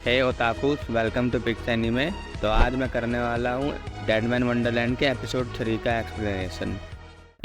Hey otakus, welcome to Pix Anime. तो आज मैं करने वाला हूँ डेडमैन वंडरलैंड के एपिसोड 3 का एक्सप्लेनेशन।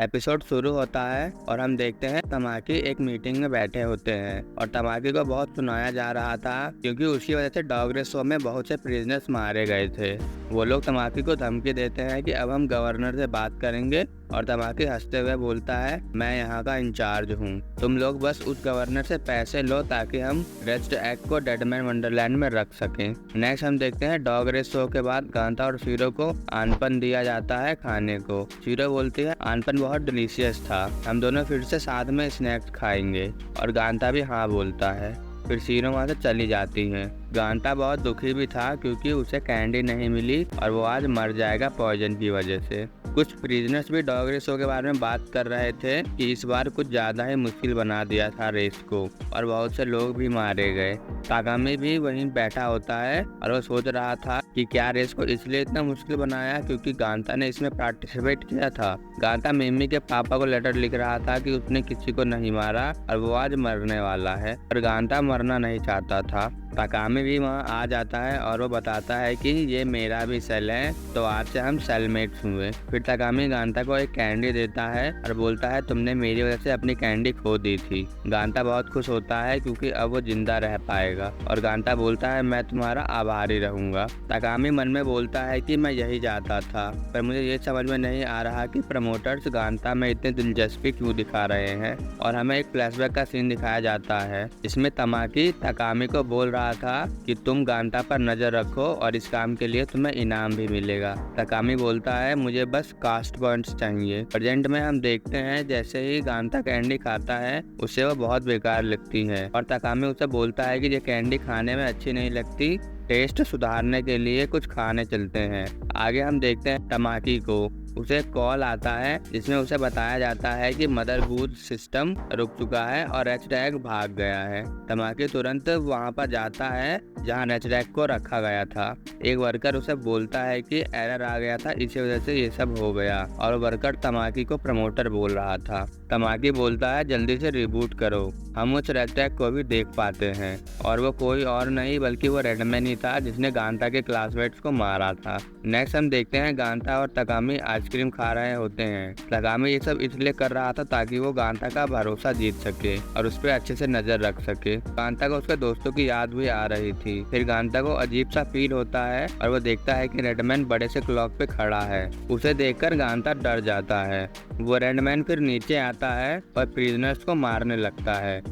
एपिसोड शुरू होता है और हम देखते हैं तमाकी एक मीटिंग में बैठे होते हैं और तमाकी को बहुत सुनाया जा रहा था क्योंकि उसकी वजह से डॉग रेस शो में बहुत से प्रिजनर्स मारे गए थे। वो लोग तमाकी को धमकी देते हैं कि अब हम गवर्नर से बात करेंगे और तमाकी हंसते हुए बोलता है, मैं यहाँ का इंचार्ज हूँ, तुम लोग बस उस गवर्नर से पैसे लो ताकि हम रेस्ट एक्ट को डेडमैन वंडरलैंड में रख सकें। नेक्स्ट हम देखते हैं डॉग रेस शो के बाद गांता और शीरो को आनपन दिया जाता है खाने को। शीरो बोलती है आनपन बहुत डिलीशियस था, हम दोनों फिर से साथ में स्नैक्स खाएंगे और गांता भी हाँ बोलता है। फिर शीरो वहाँ से चली जाती है। गांता बहुत दुखी भी था क्योंकि उसे कैंडी नहीं मिली और वो आज मर जाएगा पॉइजन की वजह से। कुछ प्रिजनर्स भी डॉग रेस शो के बारे में बात कर रहे थे कि इस बार कुछ ज़्यादा ही मुश्किल बना दिया था रेस को और बहुत से लोग भी मारे गए। ताकामी भी वहीं बैठा होता है और वो सोच रहा था कि क्या रेस को इसलिए इतना मुश्किल बनाया क्योंकि गांता ने इसमें पार्टिसिपेट किया था। गांता मिमी के पापा को लेटर लिख रहा था कि उसने किसी को नहीं मारा और वो आज मरने वाला है, और गांता मरना नहीं चाहता था। ताकामी भी वहाँ आ जाता है और वो बताता है कि ये मेरा भी सेल है, तो आज से हम सेलमेट्स हुए। फिर ताकामी गांता को एक कैंडी देता है और बोलता है तुमने मेरी वजह से अपनी कैंडी खो दी थी। गांता बहुत खुश होता है क्योंकि अब वो जिंदा रह पाएगा और गांता बोलता है मैं तुम्हारा आभारी रहूंगा। ताकामी मन में बोलता है कि मैं यही चाहता था, पर मुझे ये समझ में नहीं आ रहा कि प्रमोटर्स गांता में इतनी दिलचस्पी क्यों दिखा रहे हैं। और हमें एक फ्लैशबैक का सीन दिखाया जाता है जिसमें तमाकी ताकामी को बोल रहा था कि तुम गांता पर नजर रखो और इस काम के लिए तुम्हें इनाम भी मिलेगा। ताकामी बोलता है मुझे बस कास्ट पॉइंट्स चाहिए। प्रेजेंट में हम देखते हैं जैसे ही गांता कैंडी खाता है उसे वो बहुत बेकार लगती है और ताकामी उसे बोलता है कि ये कैंडी खाने में अच्छी नहीं लगती, टेस्ट सुधारने के लिए कुछ खाने चलते हैं। आगे हम देखते हैं तमाकी को उसे कॉल आता है जिसमें उसे बताया जाता है कि मदरबूथ सिस्टम रुक चुका है और रेचडैग भाग गया है। तमाकी तुरंत वहां पर जाता है जहां रेचडैग को रखा गया था। एक वर्कर उसे बोलता है कि एरर आ गया था, इसी वजह से ये सब हो गया, और वर्कर तमाकी को प्रमोटर बोल रहा था। तमाकी बोलता है जल्दी से रिबूट करो, हम उस रेचडैग को भी देख पाते हैं और वो कोई और नहीं बल्कि वो रेडमैन ही था जिसने गांता के क्लासमेट्स को मारा था। नेक्स्ट हम देखते हैं गांता और ताकामी आइसक्रीम खा रहे होते हैं। ताकामी ये सब इसलिए कर रहा था ताकि वो गांता का भरोसा जीत सके और उस पर अच्छे से नजर रख सके। गांता को उसके दोस्तों की याद भी आ रही थी। फिर गांता को अजीब सा फील होता है और वो देखता है कि रेडमैन बड़े से क्लॉक पे खड़ा है। उसे देखकर गांता डर जाता है। वो रेडमैन फिर नीचे आता है और प्रिजनर्स को मारने लगता है।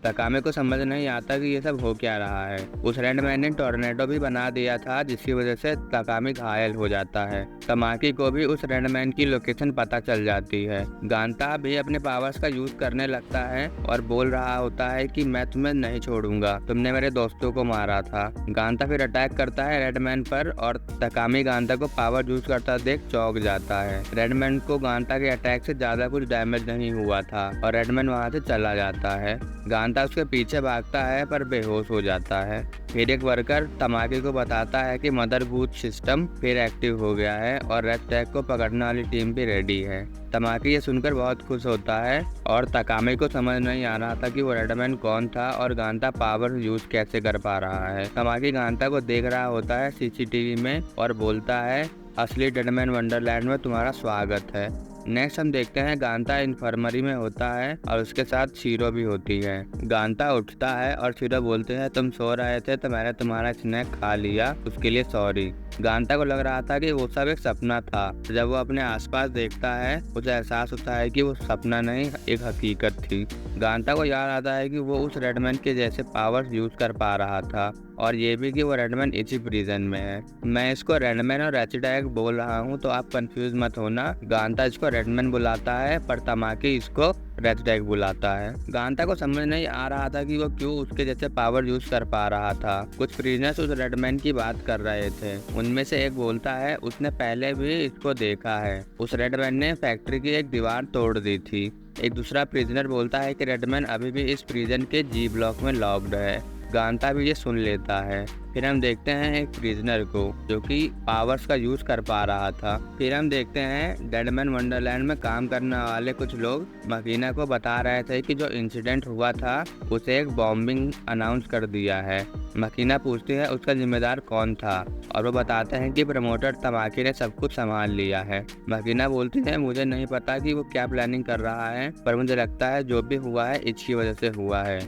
ताकामी को समझ नहीं आता कि ये सब हो क्या रहा है। उस रेडमैन ने टोर्नेडो भी बना दिया था जिसकी वजह से ताकामी घायल हो जाता है। तमाकी को भी उस रेडमैन की लोकेशन पता चल जाती है। गांता भी अपने पावर्स का यूज करने लगता है और बोल रहा होता है कि मैं तुम्हें नहीं छोड़ूंगा, तुमने मेरे दोस्तों को मारा था। गांता फिर अटैक करता है रेडमैन पर और ताकामी गांता को पावर यूज करता देख चौंक जाता है। रेडमैन को गांता के अटैक से ज्यादा कुछ डैमेज नहीं हुआ था और रेडमैन वहां से चला जाता है। गांता उसके पीछे भागता है पर बेहोश हो जाता है। फिर एक वर्कर तमाकी को बताता है कि मदरबूथ सिस्टम फिर एक्टिव हो गया है और रेचडैग को पकड़ने वाली टीम भी रेडी है। तमाकी ये सुनकर बहुत खुश होता है और ताकामी को समझ नहीं आ रहा था कि वो रेडमैन कौन था और गांता पावर यूज कैसे कर पा रहा है। तमाकी गांता को देख रहा होता है सीसीटीवी में और बोलता है असली डेडमैन वंडरलैंड में तुम्हारा स्वागत है। नेक्स्ट हम देखते हैं गांता इन्फर्मरी में होता है और उसके साथ शीरो भी होती है। गांता उठता है और शीरो बोलते हैं तुम सो रहे थे तो मैंने तुम्हारा स्नैक खा लिया, उसके लिए सॉरी। गांता को लग रहा था कि वो सब एक सपना था। जब वो अपने आसपास देखता है उसे एहसास होता है कि वो सपना नहीं एक हकीकत थी। गांता को याद आता है कि वो उस रेडमैन के जैसे पावर्स यूज कर पा रहा था और ये भी कि वो रेडमैन इसी प्रिजन में है। मैं इसको रेडमैन और रेचडैग बोल रहा हूँ तो आप कंफ्यूज मत होना। गांता इसको रेडमैन बुलाता है पर तमाकी इसको रेचडैग बुलाता है। गांता को समझ नहीं आ रहा था कि वो क्यों उसके जैसे पावर यूज कर पा रहा था। कुछ प्रिजनर्स उस रेडमैन की बात कर रहे थे। उनमें से एक बोलता है उसने पहले भी इसको देखा है, उस रेडमैन ने फैक्ट्री की एक दीवार तोड़ दी थी। एक दूसरा प्रिजनर बोलता है कि रेडमैन अभी भी इस प्रिजन के जी ब्लॉक में लॉक्ड है। गांता भी ये सुन लेता है। फिर हम देखते हैं एक प्रिजनर को जो कि पावर्स का यूज कर पा रहा था। फिर हम देखते हैं डेडमैन वंडरलैंड में काम करने वाले कुछ लोग मकीना को बता रहे थे कि जो इंसिडेंट हुआ था उसे एक बॉम्बिंग अनाउंस कर दिया है। मकीना पूछती है उसका जिम्मेदार कौन था और वो बताते हैं कि प्रमोटर तमाकी ने सब कुछ संभाल लिया है। मकीना बोलती है मुझे नहीं पता कि वो क्या प्लानिंग कर रहा है, पर मुझे लगता है जो भी हुआ है इसकी वजह से हुआ है।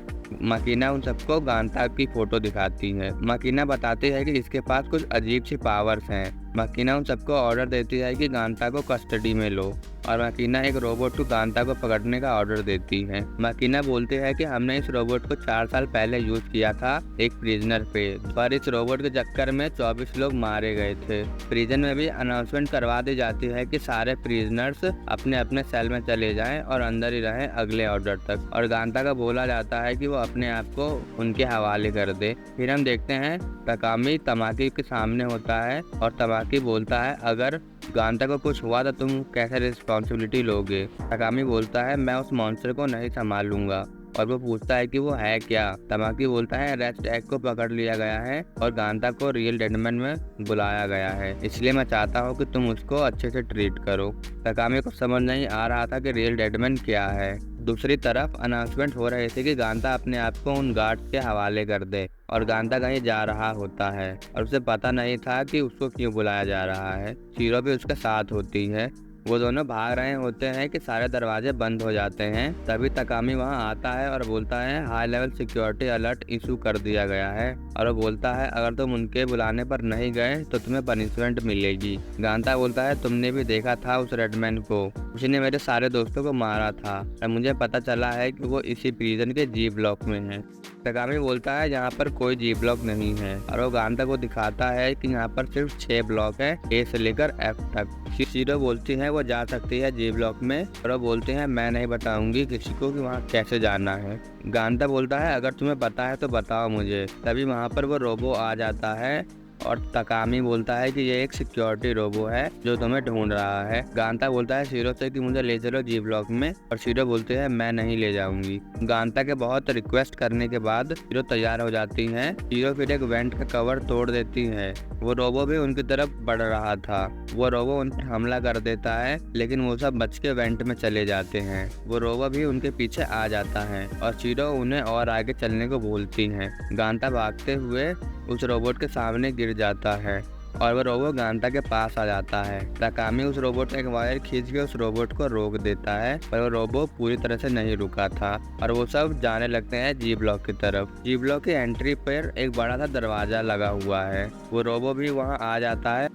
मकीना उन सबको गांता की फोटो दिखाती है। मकीना बताती है कि इसके पास कुछ अजीब सी पावर्स हैं। मकीना उन सबको ऑर्डर देती है कि गांता को कस्टडी में लो और मकीना एक रोबोट को गांता को पकड़ने का ऑर्डर देती है। मकीना बोलती है कि हमने इस रोबोट को 4 साल पहले यूज किया था एक प्रिजनर पे, पर इस रोबोट के चक्कर में 24 लोग मारे गए थे। प्रिजन में भी अनाउंसमेंट करवा दी जाती है कि सारे प्रिजनर्स अपने अपने सेल में चले जाएं और अंदर ही रहें अगले ऑर्डर तक, और गांता का बोला जाता है कि वो अपने आप को उनके हवाले कर दे। फिर हम देखते हैं तकामी तमाकी के सामने होता है और तमाकी बोलता है अगर गांता को कुछ हुआ तो तुम कैसे रिस्पॉन्सिबिलिटी लोगे। तकामी बोलता है मैं उस मॉन्स्टर को नहीं संभालूंगा, और वो पूछता है कि वो है क्या। तमाकी बोलता है रेस्ट एग को पकड़ लिया गया है और गांता को रियल डेडमैन में बुलाया गया है, इसलिए मैं चाहता हूँ कि तुम उसको अच्छे से ट्रीट करो। तकामी को समझ नहीं आ रहा था कि रियल डेडमैन क्या है। दूसरी तरफ अनाउंसमेंट हो रहे थे कि गांता अपने आप को उन गार्ड्स के हवाले कर दे, और गांता कहीं जा रहा होता है और उसे पता नहीं था कि उसको क्यों बुलाया जा रहा है। शीरो भी उसके साथ होती है। वो दोनों भाग रहे होते हैं कि सारे दरवाजे बंद हो जाते हैं। तभी तकामी वहां आता है और बोलता है high level security alert issue कर दिया गया है, और वो बोलता है अगर तुम उनके बुलाने पर नहीं गए तो तुम्हें पनिशमेंट मिलेगी। गांता बोलता है तुमने भी देखा था उस रेडमैन को, उसने मेरे सारे दोस्तों को मारा था और मुझे पता चला है कि वो इसी प्रिजन के जी ब्लॉक में है। तकामी बोलता है यहाँ पर कोई जी ब्लॉक नहीं है, और वो गांता को दिखाता है कि यहाँ पर सिर्फ 6 ब्लॉक है, ए से लेकर एफ तक। शीरो बोलती है वो जा सकती है जी ब्लॉक में, और वो बोलते हैं मैं नहीं बताऊंगी किसी को कि वहाँ कैसे जाना है। गांता बोलता है अगर तुम्हें पता है तो बताओ मुझे। तभी वहाँ पर वो रोबो आ जाता है और तकामी बोलता है कि ये एक सिक्योरिटी रोबो है जो तुम्हें ढूंढ रहा है। गांता बोलता है शीरो से कि मुझे ले चलो जी ब्लॉक में, और शीरो बोलते हैं मैं नहीं ले जाऊंगी। गांता के बहुत रिक्वेस्ट करने के बाद शीरो तैयार हो जाती है। शीरो फिर एक वेंट का कवर तोड़ देती है। वो रोबो भी उनकी तरफ बढ़ रहा था। वो रोबो उन पर हमला कर देता है, लेकिन वो सब बच के वेंट में चले जाते हैं। वो रोबो भी उनके पीछे आ जाता है और शीरो उन्हें और आगे चलने को बोलती है। गांता भागते हुए उस रोबोट के सामने गिर जाता है और वो रोबोट गांता के पास आ जाता है। तकामी उस रोबोट का एक वायर खींच के उस रोबोट को रोक देता है, पर वो रोबोट पूरी तरह से नहीं रुका था और वो सब जाने लगते हैं जी ब्लॉक की तरफ। जी ब्लॉक की एंट्री पर एक बड़ा सा दरवाजा लगा हुआ है। वो रोबोट भी वहाँ आ जाता है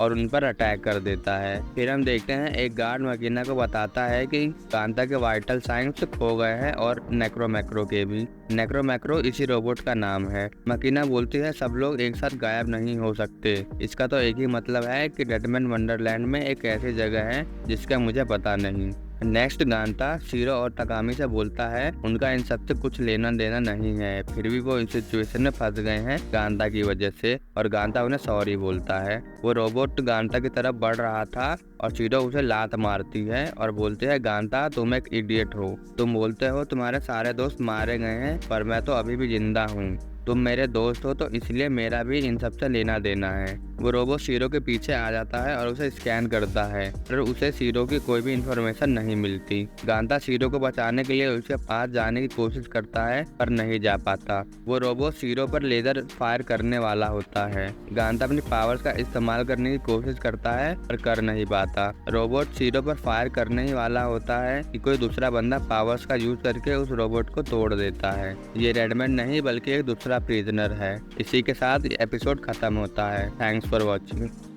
और उन पर अटैक कर देता है। फिर हम देखते हैं एक गार्ड मकीना को बताता है कि गांता के वाइटल साइंस खो गए हैं और नेक्रोमैक्रो के भी। नेक्रोमैक्रो इसी रोबोट का नाम है। मकीना बोलती है सब लोग एक साथ गायब नहीं हो सकते, इसका तो एक ही मतलब है कि डेडमैन वंडरलैंड में एक ऐसी जगह है जिसका मुझे पता नहीं। नेक्स्ट गांता शीरो और तकामी से बोलता है उनका इन सब से कुछ लेना देना नहीं है, फिर भी वो इस सिचुएशन में फंस गए हैं गांता की वजह से, और गांता उन्हें सॉरी बोलता है। वो रोबोट गांता की तरफ बढ़ रहा था और शीरो उसे लात मारती है और बोलती है गांता तुम एक इडियट हो, तुम बोलते हो तुम्हारे सारे दोस्त मारे गए हैं पर मैं तो अभी भी जिंदा हूँ, तुम मेरे दोस्त हो तो इसलिए मेरा भी इन सब से लेना देना है। वो रोबोट शीरो के पीछे आ जाता है और उसे स्कैन करता है, पर उसे शीरो की कोई भी इंफॉर्मेशन नहीं मिलती। गांता शीरो को बचाने के लिए उसके पास जाने की कोशिश करता है पर नहीं जा पाता। वो रोबोट शीरो पर लेजर फायर करने वाला होता है। गांता अपनी पावर्स का इस्तेमाल करने की कोशिश करता है पर कर नहीं पाता। रोबोट शीरो पर फायर करने ही वाला होता है कि कोई दूसरा बंदा पावर्स का यूज करके उस रोबोट को तोड़ देता है। ये रेडमैन नहीं बल्कि एक दूसरा प्रिजनर है। इसी के साथ एपिसोड खत्म होता है। Thanks for watching.